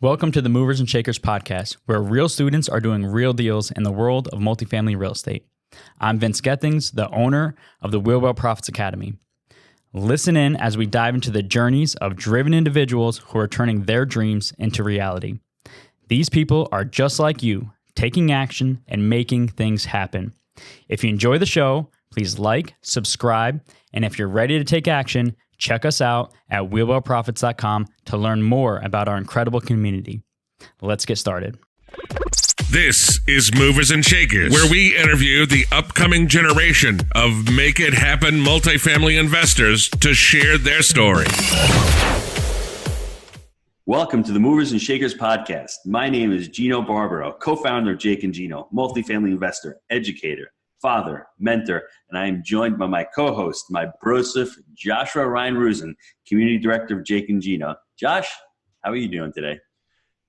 Welcome to the Movers and Shakers podcast, where real students are doing real deals in the world of multifamily real estate. I'm Vince Gethings, the owner of the Wheelwell Profits Academy. Listen in as we dive into the journeys of driven individuals who are turning their dreams into reality. These people are just like you, taking action and making things happen. If you enjoy the show, please like, subscribe, and if you're ready to take action, check us out at wheelwellprofits.com to learn more about our incredible community. Let's get started. This is Movers and Shakers, where we interview the upcoming generation of make it happen multifamily investors to share their story. Welcome to the Movers and Shakers podcast. My name is Gino Barbaro, co-founder of Jake and Gino, multifamily investor, educator, father, mentor, and I am joined by my co-host, my brosif, Joshua Ryan Rusin, community director of Jake and Gino. Josh, how are you doing today?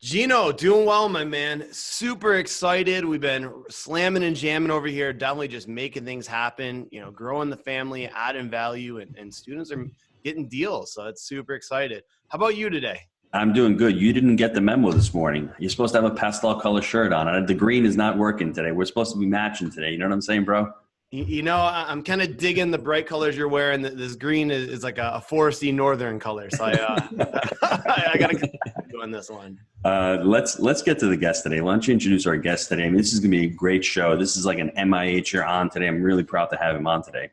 Gino, doing well, my man. Super excited. We've been slamming and jamming over here, definitely just making things happen, growing the family, adding value, and students are getting deals. So it's super excited. How about you today? I'm doing good. You didn't get the memo this morning. You're supposed to have a pastel color shirt on. And the green is not working today. We're supposed to be matching today. You know what I'm saysaying, bro? I'm kind of digging the bright colors you're wearing. This green is like a foresty northern color. So I got to keep doing this one. Let's get to the guest today. Why don't you introduce our guest today? I mean, this is going to be a great show. This is like an MIH you're on today. I'm really proud to have him on today.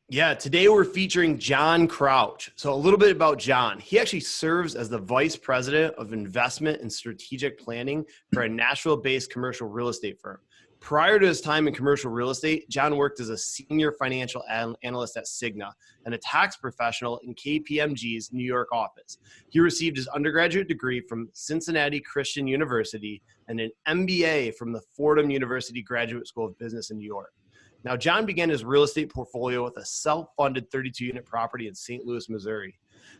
Yeah, today we're featuring John Crouch. So a little bit about John. He actually serves as the Vice President of Investment and Strategic Planning for a Nashville-based commercial real estate firm. Prior to his time in commercial real estate, John worked as a senior financial analyst at Cigna and a tax professional in KPMG's New York office. He received his undergraduate degree from Cincinnati Christian University and an MBA from the Fordham University Graduate School of Business in New York. Now, John began his real estate portfolio with a self-funded 32-unit property in St. Louis, Missouri.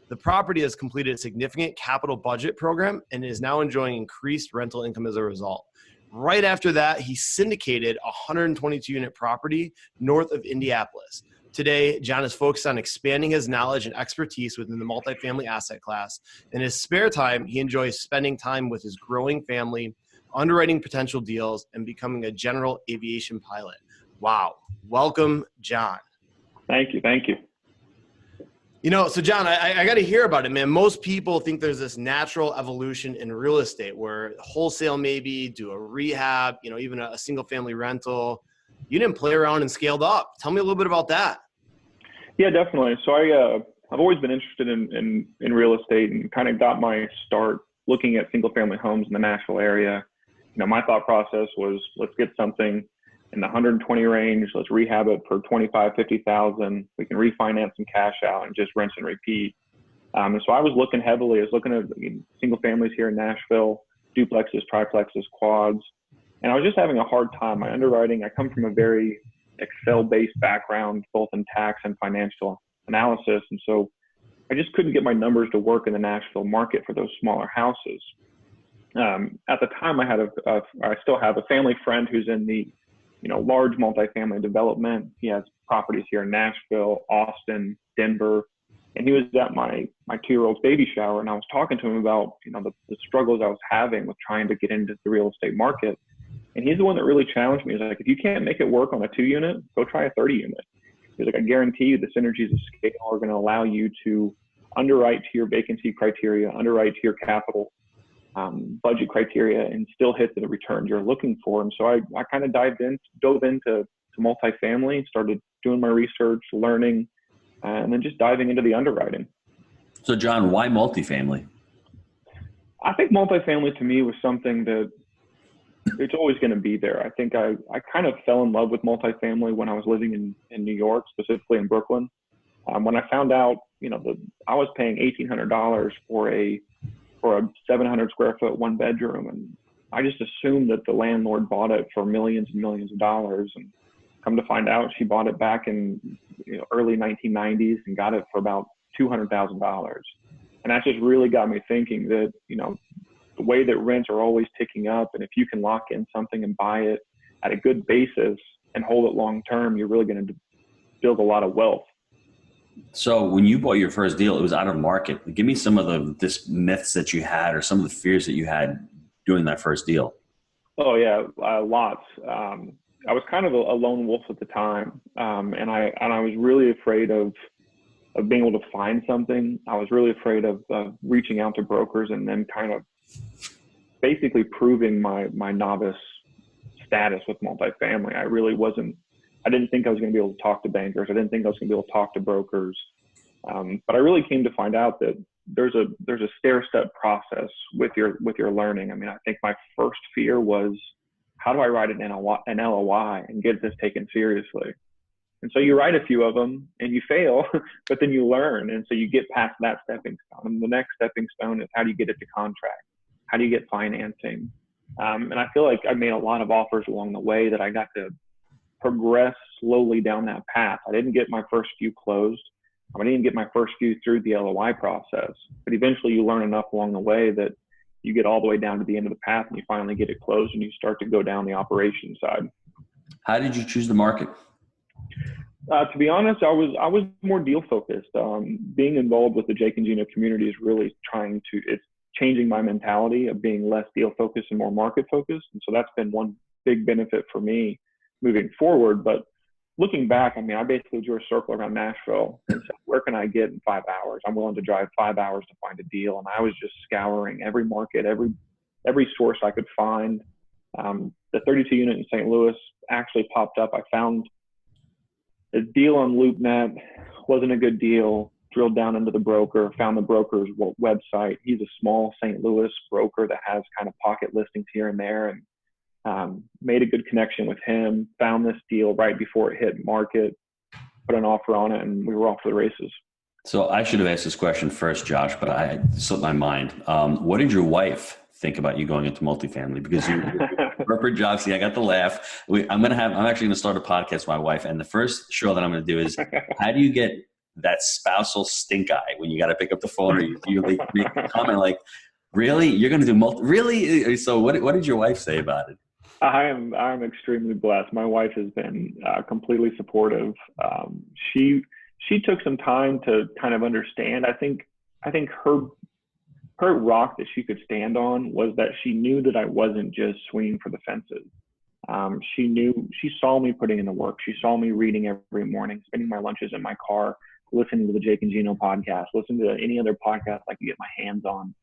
The property has completed a significant capital budget program and is now enjoying increased rental income as a result. Right after that, he syndicated a 122-unit property north of Indianapolis. Today, John is focused on expanding his knowledge and expertise within the multifamily asset class. In his spare time, he enjoys spending time with his growing family, underwriting potential deals, and becoming a general aviation pilot. Wow. Welcome, John. Thank you. So John, I got to hear about it, man. Most people think there's this natural evolution in real estate where wholesale maybe, do a rehab, even a single family rental. You didn't play around and scaled up. Tell me a little bit about that. Yeah, definitely. So I've always been interested in real estate and kind of got my start looking at single family homes in the Nashville area. My thought process was, let's get something in the 120 range. Let's rehab it for 25, 50,000. We can refinance some cash out and just rinse and repeat. And so I was looking heavily. I was looking at single families here in Nashville, duplexes, triplexes, quads. And I was just having a hard time. My underwriting, I come from a very Excel-based background, both in tax and financial analysis. And so I just couldn't get my numbers to work in the Nashville market for those smaller houses. At the time, I still have a family friend who's in the large multifamily development. He has properties here in Nashville, Austin, Denver. And he was at my 2-year-old's baby shower. And I was talking to him about, the struggles I was having with trying to get into the real estate market. And he's the one that really challenged me. He's like, if you can't make it work on a 2-unit, go try a 30-unit. He's like, I guarantee you the synergies of scale are going to allow you to underwrite to your vacancy criteria, underwrite to your capital budget criteria, and still hit the return you're looking for. And so I kind of dove into multifamily, started doing my research, learning, and then just diving into the underwriting. So John, why multifamily? I think multifamily to me was something that it's always going to be there. I think I kind of fell in love with multifamily when I was living in New York, specifically in Brooklyn. When I found out, I was paying $1,800 for a 700 square foot 1-bedroom. And I just assumed that the landlord bought it for millions and millions of dollars. And come to find out, she bought it back in early 1990s and got it for about $200,000. And that just really got me thinking that, the way that rents are always ticking up. And if you can lock in something and buy it at a good basis and hold it long term, you're really going to build a lot of wealth. So when you bought your first deal, it was out of market. Give me some of the myths that you had or some of the fears that you had doing that first deal. Oh yeah, lots. I was kind of a lone wolf at the time, and I was really afraid of being able to find something. I was really afraid of reaching out to brokers and then kind of basically proving my novice status with multifamily. I didn't think I was going to be able to talk to bankers. I didn't think I was going to be able to talk to brokers. But I really came to find out that there's a stair-step process with your learning. I mean, I think my first fear was, how do I write an LOI and get this taken seriously? And so you write a few of them and you fail, but then you learn. And so you get past that stepping stone. And the next stepping stone is, how do you get it to contract? How do you get financing? And I feel like I made a lot of offers along the way that I got to progress slowly down that path. I didn't get my first few closed. I didn't get my first few through the LOI process, but eventually you learn enough along the way that you get all the way down to the end of the path and you finally get it closed and you start to go down the operations side. How did you choose the market? To be honest, I was more deal focused. Being involved with the Jake and Gino community is really it's changing my mentality of being less deal focused and more market focused. And so that's been one big benefit for me moving forward. But looking back, I mean, I basically drew a circle around Nashville and said, where can I get in 5 hours? I'm willing to drive 5 hours to find a deal. And I was just scouring every market, every source I could find. The 32 unit in St. Louis actually popped up. I found a deal on LoopNet, wasn't a good deal. Drilled down into the broker, found the broker's website. He's a small St. Louis broker that has kind of pocket listings here and there, and made a good connection with him. Found this deal right before it hit market, put an offer on it, and we were off to the races. So I should have asked this question first, Josh, but I slipped my mind. What did your wife think about you going into multifamily? Because you're corporate job. See, I got the laugh. I'm actually going to start a podcast with my wife, and the first show that I'm going to do is, how do you get that spousal stink eye when you got to pick up the phone or you make a comment like, really, you're going to do really? So what did your wife say about it? I'm extremely blessed. My wife has been completely supportive. She took some time to kind of understand. I think her rock that she could stand on was that she knew that I wasn't just swinging for the fences. She saw me putting in the work. She saw me reading every morning, spending my lunches in my car, listening to the Jake and Gino podcast, listening to any other podcast I could get my hands on.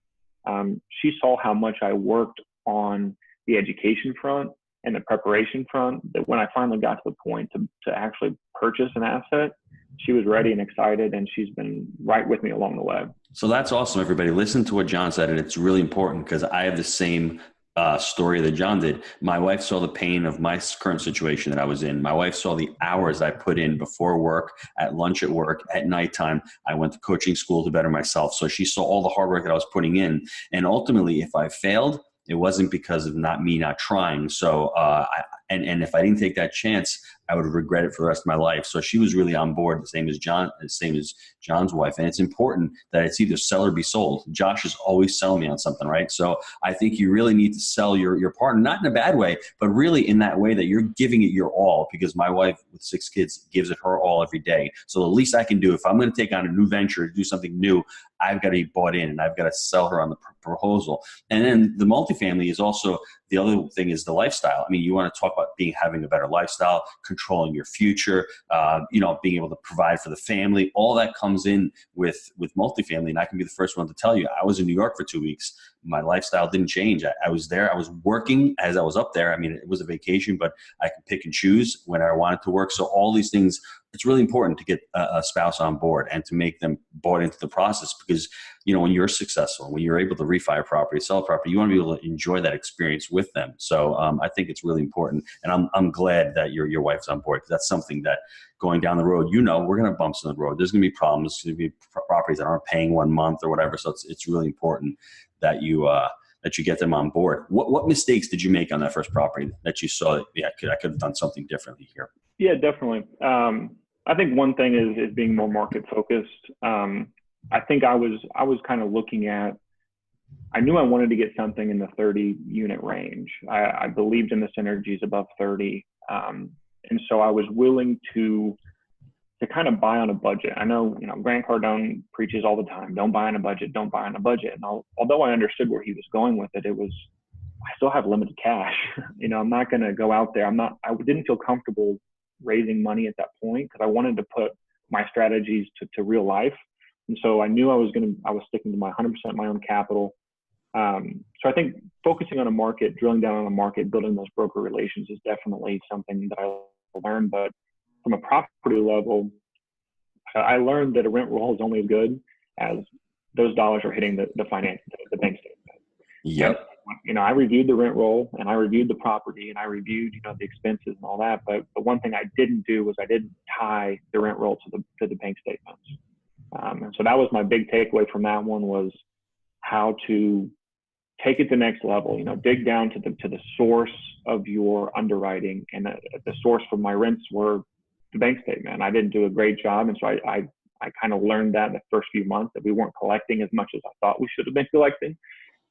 She saw how much I worked on the education front and the preparation front, that when I finally got to the point to actually purchase an asset, she was ready and excited, and she's been right with me along the way. So that's awesome, everybody. Listen to what John said, and it's really important because I have the same story that John did. My wife saw the pain of my current situation that I was in. My wife saw the hours I put in before work, at lunch at work, at nighttime. I went to coaching school to better myself. So she saw all the hard work that I was putting in. And ultimately, if I failed, it wasn't because of not trying. So, and if I didn't take that chance, I would regret it for the rest of my life. So she was really on board, the same as John's wife. And it's important that it's either sell or be sold. Josh is always selling me on something, right? So I think you really need to sell your partner, not in a bad way, but really in that way that you're giving it your all, because my wife with 6 kids gives it her all every day. So the least I can do, if I'm going to take on a new venture, do something new, I've got to be bought in and I've got to sell her on the proposal. And then the multifamily is also, the other thing is the lifestyle. I mean, you want to talk about having a better lifestyle, controlling your future, being able to provide for the family. All that comes in with multifamily. And I can be the first one to tell you, I was in New York for 2 weeks. My lifestyle didn't change. I was there. I was working as I was up there. I mean, it was a vacation, but I could pick and choose when I wanted to work. So all these things, it's really important to get a spouse on board and to make them bought into the process, because, when you're successful, when you're able to refi a property, sell a property, you want to be able to enjoy that experience with them. So I think it's really important. And I'm glad that your wife's on board, because that's something that going down the road, we're going to have bumps in the road. There's going to be problems. There's going to be properties that aren't paying 1 month or whatever. So it's really important that you get them on board. What mistakes did you make on that first property that you saw that, I could have done something differently here? Yeah, definitely. I think one thing is being more market focused. I think I was kind of looking at, I knew I wanted to get something in the 30 unit range. I believed in the synergies above 30. And so I was willing to to kind of buy on a budget. I know, Grant Cardone preaches all the time, don't buy on a budget, don't buy on a budget. And although I understood where he was going with it, I still have limited cash. I'm not going to go out there. I didn't feel comfortable raising money at that point because I wanted to put my strategies to real life. And so I knew I was sticking to my 100% my own capital. So I think focusing on a market, drilling down on a market, building those broker relations is definitely something that I learned. But from a property level, I learned that a rent roll is only as good as those dollars are hitting the bank statement. Yep. And, I reviewed the rent roll and I reviewed the property and I reviewed, the expenses and all that. But the one thing I didn't do was I didn't tie the rent roll to the bank statements. And so that was my big takeaway from that one, was how to take it to the next level, dig down to the source of your underwriting. And the source for my rents were the bank statement. I didn't do a great job. And so I kind of learned that in the first few months, that we weren't collecting as much as I thought we should have been collecting.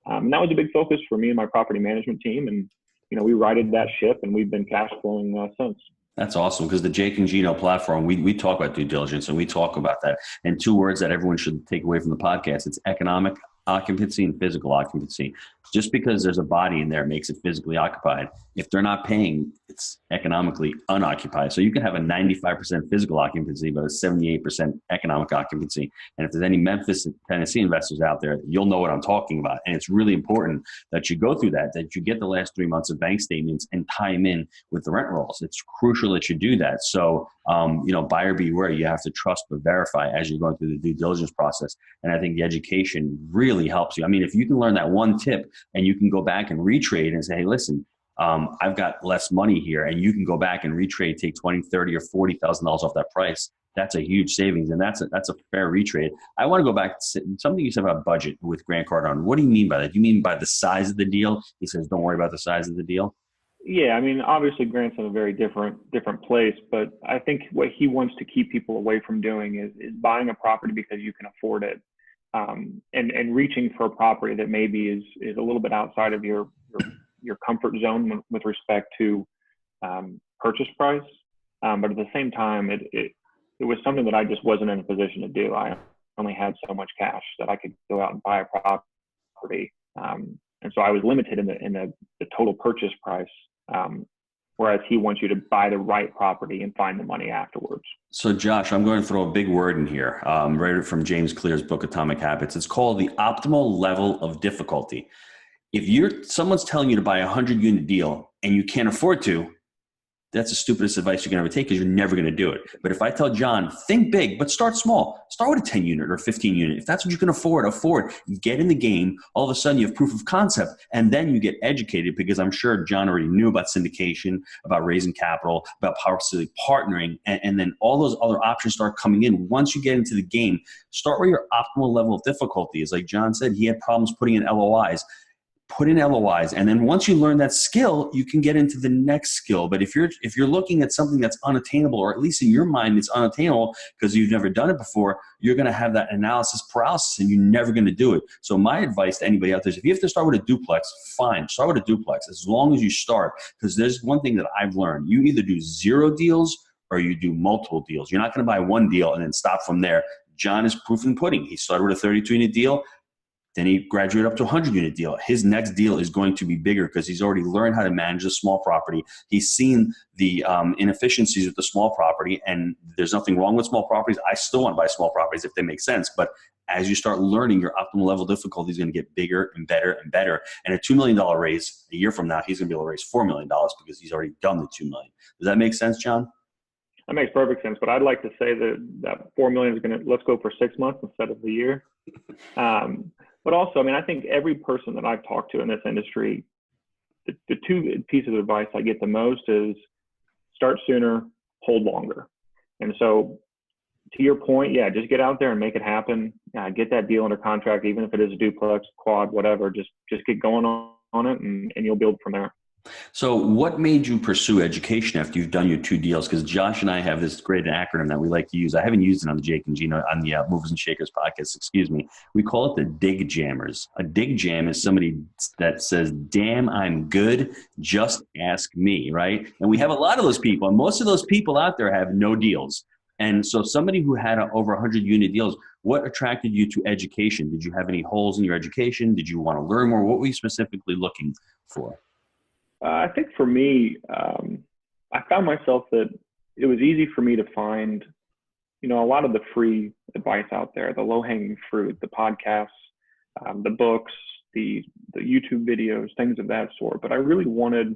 And that was a big focus for me and my property management team. And, we righted that ship and we've been cash flowing since. That's awesome, because the Jake and Gino platform, we talk about due diligence and we talk about that. And two words that everyone should take away from the podcast, it's economic occupancy and physical occupancy. Just because there's a body in there makes it physically occupied. If they're not paying, it's economically unoccupied. So you can have a 95% physical occupancy, but a 78% economic occupancy. And if there's any Memphis and Tennessee investors out there, you'll know what I'm talking about. And it's really important that you go through that you get the last 3 months of bank statements and tie them in with the rent rolls. It's crucial that you do that. So, buyer beware. You have to trust but verify as you're going through the due diligence process. And I think the education really helps you. I mean, if you can learn that one tip and you can go back and retrade and say, hey, listen, I've got less money here, and you can go back and retrade, take $20,000, $30,000 or $40,000 off that price. That's a huge savings, and that's a fair retrade. I want to go back to something you said about budget with Grant Cardone. What do you mean by that? Do you mean by the size of the deal? He says, don't worry about the size of the deal. Yeah, I mean, obviously Grant's in a very different place, but I think what he wants to keep people away from doing is buying a property because you can afford it, and reaching for a property that maybe is a little bit outside of your comfort zone with respect to purchase price. But at the same time, it was something that I just wasn't in a position to do. I only had so much cash that I could go out and buy a property. And so I was limited in the total purchase price, whereas he wants you to buy the right property and find the money afterwards. So Josh, I'm going to throw a big word in here, right from James Clear's book, Atomic Habits. It's called the optimal level of difficulty. If someone's telling you to buy a 100-unit deal and you can't afford to, that's the stupidest advice you can ever take, because you're never going to do it. But if I tell John, think big, but start small. Start with a 10-unit or 15-unit. If that's what you can afford. You get in the game. All of a sudden, you have proof of concept. And then you get educated, because I'm sure John already knew about syndication, about raising capital, about possibly partnering. And then all those other options start coming in. Once you get into the game, start where your optimal level of difficulty is. Like John said, he had problems putting in LOIs. Put in LOIs, and then once you learn that skill, you can get into the next skill. But if you're looking at something that's unattainable, or at least in your mind it's unattainable because you've never done it before, you're going to have that analysis paralysis, and you're never going to do it. So my advice to anybody out there is, if you have to start with a duplex, fine, start with a duplex as long as you start. Because there's one thing that I've learned: you either do 0 deals or you do multiple deals. You're not going to buy one deal and then stop from there. John is proof in pudding. He started with a 32-unit deal. Then he graduated up to a 100-unit deal. His next deal is going to be bigger because he's already learned how to manage a small property. He's seen the inefficiencies with the small property, and there's nothing wrong with small properties. I still want to buy small properties if they make sense. But as you start learning, your optimal level of difficulty is going to get bigger and better and better. And a $2 million raise a year from now, he's going to be able to raise $4 million because he's already done the $2 million. Does that make sense, John? That makes perfect sense. But I'd like to say that $4 million is going to, let's go for 6 months instead of the year. But also, I mean, I think every person that I've talked to in this industry, the two pieces of advice I get the most is start sooner, hold longer. And so to your point, yeah, just get out there and make it happen. Get that deal under contract, even if it is a duplex, quad, whatever. Just get going on it, and you'll build from there. So what made you pursue education after you've done your 2 deals? Because Josh and I have this great acronym that we like to use. I haven't used it on the Jake and Gino, on the Movers and Shakers podcast, excuse me. We call it the dig jammers. A dig jam is somebody that says, damn, I'm good, just ask me, right? And we have a lot of those people, and most of those people out there have no deals. And so somebody who had over 100 unit deals, what attracted you to education? Did you have any holes in your education? Did you want to learn more? What were you specifically looking for? I think for me, I found myself that it was easy for me to find, a lot of the free advice out there, the low-hanging fruit, the podcasts, the books, the YouTube videos, things of that sort. But I really wanted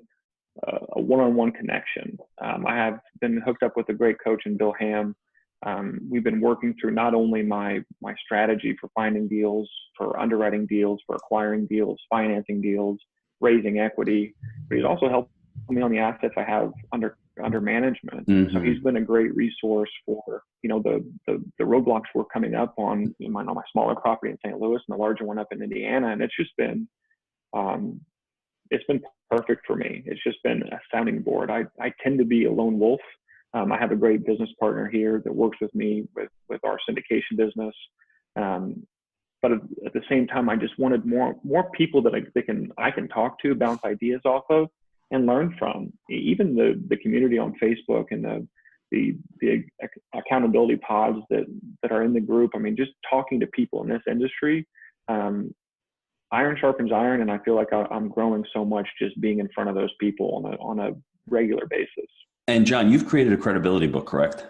a one-on-one connection. I have been hooked up with a great coach in Bill Ham. We've been working through not only my strategy for finding deals, for underwriting deals, for acquiring deals, financing deals, raising equity, but he's also helped me on the assets I have under management. Mm-hmm. So he's been a great resource for, the roadblocks we're coming up on, my smaller property in St. Louis and the larger one up in Indiana. And it's just been, it's been perfect for me. It's just been a sounding board. I tend to be a lone wolf. I have a great business partner here that works with me with our syndication business. But at the same time, I just wanted more people that I can talk to, bounce ideas off of, and learn from. Even the community on Facebook and the accountability pods that are in the group. I mean, just talking to people in this industry, iron sharpens iron, and I feel like I'm growing so much just being in front of those people on a regular basis. And John, you've created a credibility book, correct?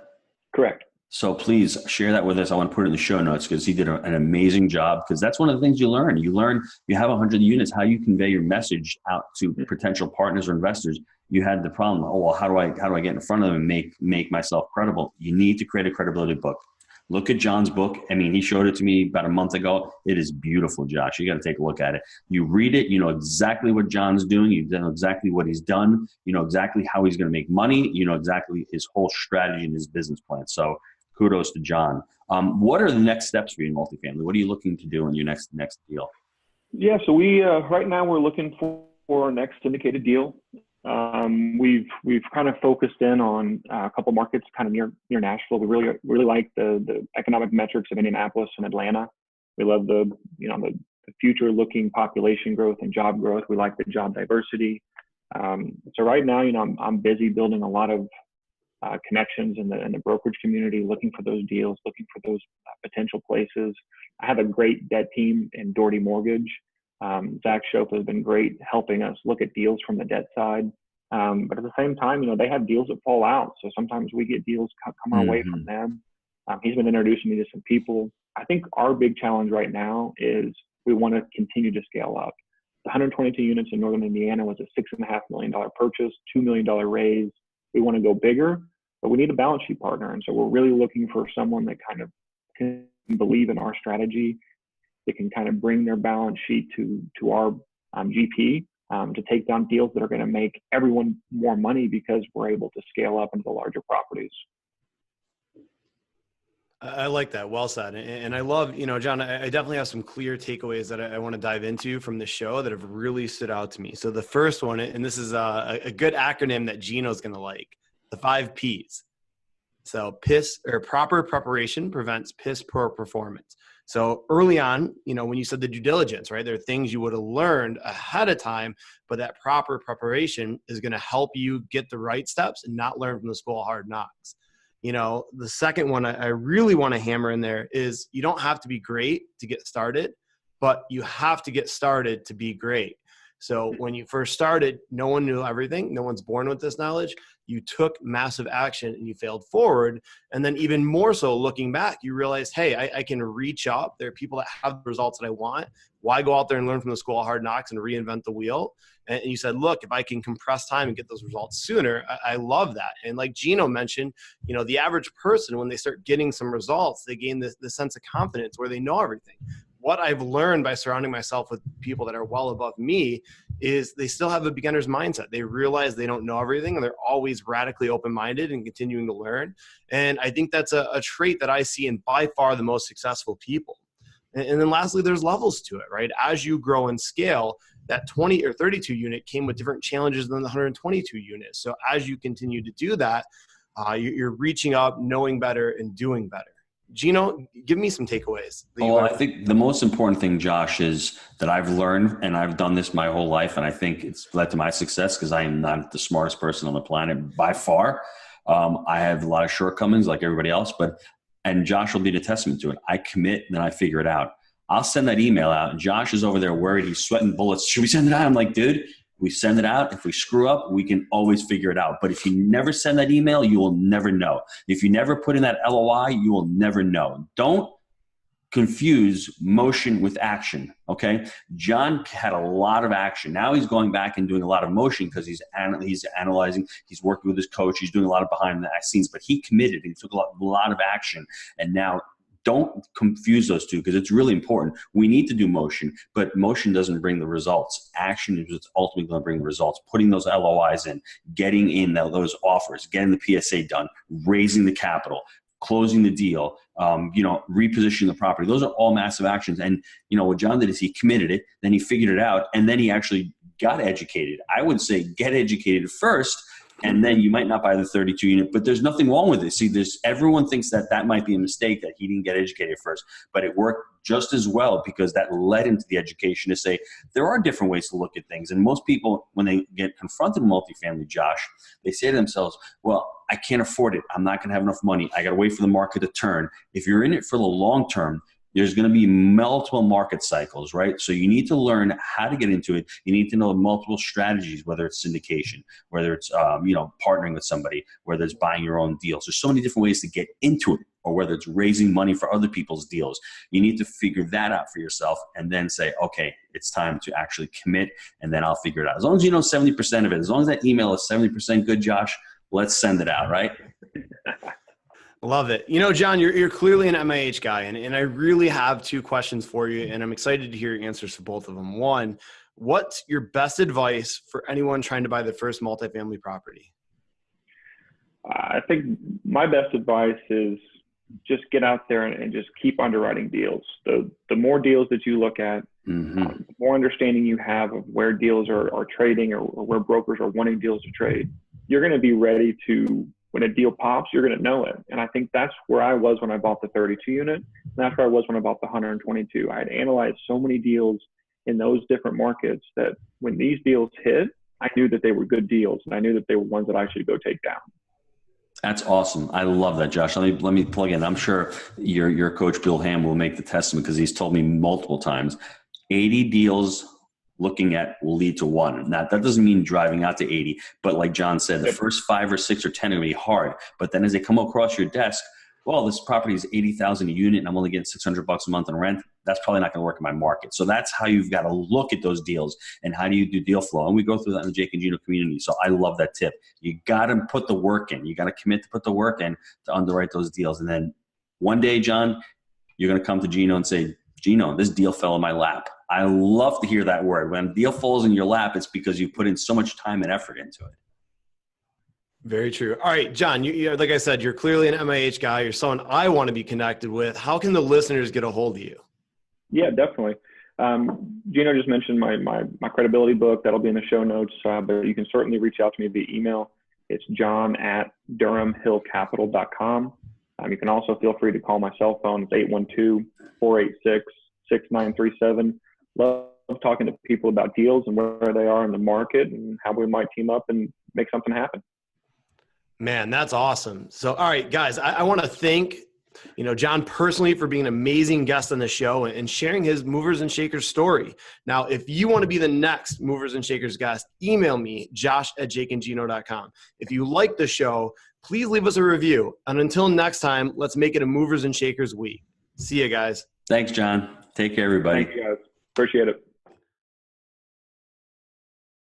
Correct. So please share that with us. I want to put it in the show notes because he did an amazing job, because that's one of the things you learn. You have 100 units, how you convey your message out to potential partners or investors. You had the problem, how do I get in front of them and make myself credible? You need to create a credibility book. Look at John's book. I mean, he showed it to me about a month ago. It is beautiful, Josh. You got to take a look at it. You read it, you know exactly what John's doing. You know exactly what he's done. You know exactly how he's going to make money. You know exactly his whole strategy and his business plan. So kudos to John. What are the next steps for you in multifamily? What are you looking to do in your next deal? Yeah, so we right now we're looking for our next syndicated deal. We've kind of focused in on a couple markets kind of near Nashville. We really like the economic metrics of Indianapolis and Atlanta. We love the future looking population growth and job growth. We like the job diversity. So right now, I'm busy building a lot of connections in the brokerage community, looking for those deals, looking for those potential places. I have a great debt team in Doherty Mortgage. Zach Shope has been great helping us look at deals from the debt side. But at the same time, they have deals that fall out. So sometimes we get deals come our way from them. He's been introducing me to some people. I think our big challenge right now is we want to continue to scale up. The 122 units in Northern Indiana was a $6.5 million purchase, $2 million raise. We want to go bigger, but we need a balance sheet partner. And so we're really looking for someone that kind of can believe in our strategy. They can kind of bring their balance sheet to our GP to take down deals that are going to make everyone more money because we're able to scale up into the larger properties. I like that. Well said. And I love, John, I definitely have some clear takeaways that I want to dive into from the show that have really stood out to me. So the first one, and this is a good acronym that Gino's going to like, the 5 Ps. So proper preparation prevents piss poor performance. So early on, when you said the due diligence, right, there are things you would have learned ahead of time, but that proper preparation is going to help you get the right steps and not learn from the school of hard knocks. The second one I really want to hammer in there is you don't have to be great to get started, but you have to get started to be great. So when you first started, no one knew everything. No one's born with this knowledge. You took massive action and you failed forward. And then even more so looking back, you realized, hey, I can reach up. There are people that have the results that I want. Why go out there and learn from the school of hard knocks and reinvent the wheel? And you said, look, if I can compress time and get those results sooner, I love that. And like Gino mentioned, the average person, when they start getting some results, they gain the sense of confidence where they know everything. What I've learned by surrounding myself with people that are well above me is they still have a beginner's mindset. They realize they don't know everything and they're always radically open-minded and continuing to learn. And I think that's a trait that I see in by far the most successful people. And then lastly, there's levels to it, right? As you grow and scale, that 20 or 32 unit came with different challenges than the 122 units. So as you continue to do that, you're reaching up, knowing better, and doing better. Gino, give me some takeaways. I think the most important thing, Josh, is that I've learned, and I've done this my whole life, and I think it's led to my success because I am not the smartest person on the planet by far. I have a lot of shortcomings like everybody else, and Josh will be the testament to it. I commit and then I figure it out. I'll send that email out and Josh is over there worried. He's sweating bullets. Should we send it out? I'm like, dude, we send it out. If we screw up, we can always figure it out. But if you never send that email, you will never know. If you never put in that LOI, you will never know. Don't confuse motion with action, okay? John had a lot of action. Now he's going back and doing a lot of motion because he's analyzing, he's working with his coach, he's doing a lot of behind the scenes, but he committed, he took a lot of action. And now don't confuse those two because it's really important. We need to do motion, but motion doesn't bring the results. Action is what's ultimately going to bring the results. Putting those LOIs in, getting in those offers, getting the PSA done, raising the capital, closing the deal, repositioning the property. Those are all massive actions. And, what John did is he committed it, then he figured it out, and then he actually got educated. I would say get educated first, and then you might not buy the 32 unit, but there's nothing wrong with it. See, everyone thinks that might be a mistake, that he didn't get educated first, but it worked just as well because that led him to the education to say there are different ways to look at things. And most people, when they get confronted with multifamily, Josh, they say to themselves, well, I can't afford it. I'm not going to have enough money. I got to wait for the market to turn. If you're in it for the long term, there's going to be multiple market cycles, right? So you need to learn how to get into it. You need to know multiple strategies, whether it's syndication, whether it's partnering with somebody, whether it's buying your own deals. There's so many different ways to get into it, or whether it's raising money for other people's deals. You need to figure that out for yourself and then say, okay, it's time to actually commit, and then I'll figure it out. As long as you know 70% of it, as long as that email is 70% good, Josh, let's send it out, right? Love it. John, you're clearly an MIH guy, and I really have two questions for you, and I'm excited to hear your answers for both of them. One, what's your best advice for anyone trying to buy their first multifamily property? I think my best advice is just get out there and just keep underwriting deals. The more deals that you look at, the more understanding you have of where deals are trading or where brokers are wanting deals to trade, you're going to be ready to, when a deal pops, you're going to know it. And I think that's where I was when I bought the 32 unit. And that's where I was when I bought the 122. I had analyzed so many deals in those different markets that when these deals hit, I knew that they were good deals, and I knew that they were ones that I should go take down. That's awesome. I love that, Josh. Let me plug in. I'm sure your coach, Bill Ham, will make the testament because he's told me multiple times, 80 deals looking at will lead to one. Now, that doesn't mean driving out to 80, but like John said, the first 5 or 6 or 10 are going to be hard. But then as they come across your desk, well, this property is $80,000 a unit and I'm only getting $600 a month in rent. That's probably not going to work in my market. So that's how you've got to look at those deals and how do you do deal flow. And we go through that in the Jake and Gino community. So I love that tip. You got to put the work in. You got to commit to put the work in to underwrite those deals. And then one day, John, you're going to come to Gino and say, Gino, this deal fell in my lap. I love to hear that word. When a deal falls in your lap, it's because you put in so much time and effort into it. Very true. All right, John, you like I said, you're clearly an MIH guy. You're someone I want to be connected with. How can the listeners get a hold of you? Yeah, definitely. Gino just mentioned my credibility book. That'll be in the show notes, but you can certainly reach out to me via email. It's john@durhamhillcapital.com. You can also feel free to call my cell phone. It's 812-486-6937. Love talking to people about deals and where they are in the market and how we might team up and make something happen. Man, that's awesome. So, all right, guys, I want to thank, John personally for being an amazing guest on the show and sharing his Movers and Shakers story. Now, if you want to be the next Movers and Shakers guest, email me, josh@jakeandgino.com. If you like the show, please leave us a review. And until next time, let's make it a Movers and Shakers week. See you guys. Thanks, John. Take care, everybody. Thank you, guys. Appreciate it.